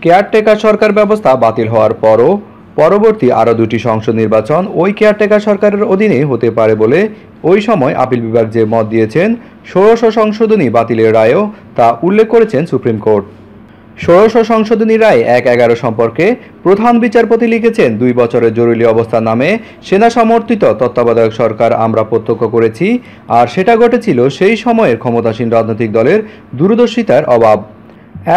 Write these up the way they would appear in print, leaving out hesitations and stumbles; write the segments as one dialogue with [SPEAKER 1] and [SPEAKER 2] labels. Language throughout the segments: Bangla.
[SPEAKER 1] কেয়ারটেকার সরকার ব্যবস্থা বাতিল হওয়ার পরও পরবর্তী আরও দুটি সংসদ নির্বাচন ওই কেয়ারটেকার সরকারের অধীনে হতে পারে বলে ওই সময় আপিল বিভাগ যে মত দিয়েছেন ষোড়শ সংশোধনী বাতিলের রায়েও তা উল্লেখ করেছেন সুপ্রিম কোর্ট। ষোড়শ সংশোধনী রায় ১/১১ সম্পর্কে প্রধান বিচারপতি লিখেছেন, ২ বছরের জরুরি অবস্থা নামে সেনা সমর্থিত তত্ত্বাবধায়ক সরকার আমরা প্রত্যক্ষ করেছি, আর সেটা ঘটেছিল সেই সময়ের ক্ষমতাসীন রাজনৈতিক দলের দূরদর্শিতার অভাব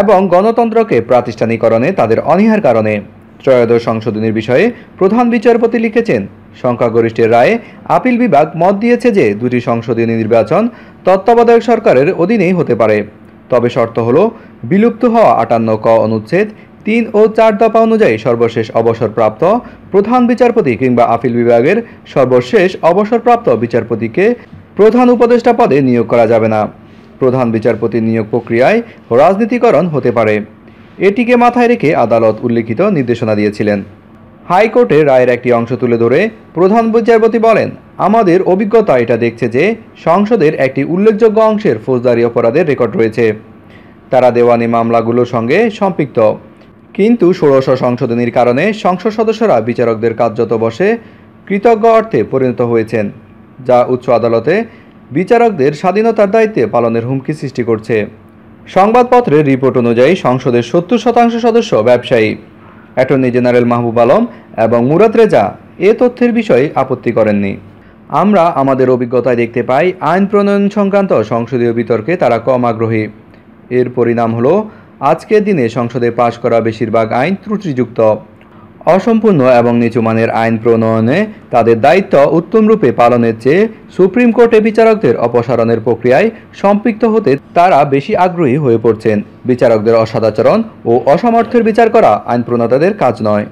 [SPEAKER 1] এবং গণতন্ত্রকে প্রাতিষ্ঠানিকরণে তাদের অনীহার কারণে। ত্রয়োদশ সংশোধনীর বিষয়ে প্রধান বিচারপতি লিখেছেন, সংখ্যাগরিষ্ঠের রায়ে আপিল বিভাগ মত দিয়েছে যে দুটি সংশোধনী নির্বাচন তত্ত্বাবধায়ক সরকারের অধীনেই হতে পারে, তবে শর্ত হলো বিলুপ্ত হওয়া ৫৮ ক অনুচ্ছেদ ৩ ও ৪ দফা অনুযায়ী সর্বশেষ অবসরপ্রাপ্ত প্রধান বিচারপতি কিংবা আপিল বিভাগের সর্বশেষ অবসরপ্রাপ্ত বিচারপতিকে প্রধান উপদেষ্টা পদে নিয়োগ করা যাবে না। প্রধান বিচারপতির নিয়োগ প্রক্রিয়ায় রাজনীতিকরণ হতে পারে, এটিকে মাথায় রেখে আদালত উল্লিখিত নির্দেশনা দিয়েছিলেন। হাইকোর্টের রায়ের একটি অংশ তুলে ধরে প্রধান বিচারপতি বলেন, আমাদের অভিজ্ঞতা এটা দেখছে যে সংসদের একটি উল্লেখযোগ্য অংশের ফৌজদারি অপরাধের রেকর্ড রয়েছে, তারা দেওয়ানি মামলাগুলোর সঙ্গে সম্পৃক্ত। কিন্তু ষোড়শ সংশোধনীর কারণে সংসদ সদস্যরা বিচারকদের কার্যত বসে কৃতজ্ঞ অর্থে পরিণত হয়েছেন, যা উচ্চ আদালতে বিচারকদের স্বাধীনতার দায়িত্বে পালনের হুমকি সৃষ্টি করছে। সংবাদপত্রের রিপোর্ট অনুযায়ী সংসদের ৭০% সদস্য ব্যবসায়ী। অ্যাটর্নি জেনারেল মাহবুব আলম এবং মুরাদ রেজা এ তথ্যের বিষয়ে আপত্তি করেননি। আমরা আমাদের অভিজ্ঞতায় দেখতে পাই, আইন প্রণয়ন সংক্রান্ত সংসদীয় বিতর্কে তারা কম আগ্রহী। এর পরিণাম হলো আজকের দিনে সংসদে পাশ করা বেশিরভাগ আইন ত্রুটিযুক্ত, অসম্পূর্ণ এবং নিচু মানের আইন প্রণয়নে তাদের দায়িত্ব উত্তমরূপে পালনের চেয়ে সুপ্রিম কোর্টে বিচারকদের অপসারণের প্রক্রিয়ায় সম্পৃক্ত হতে তারা বেশি আগ্রহী হয়ে পড়ছেন। বিচারকদের অসদাচরণ ও অসামর্থ্যের বিচার করা আইন প্রণেতাদের কাজ নয়।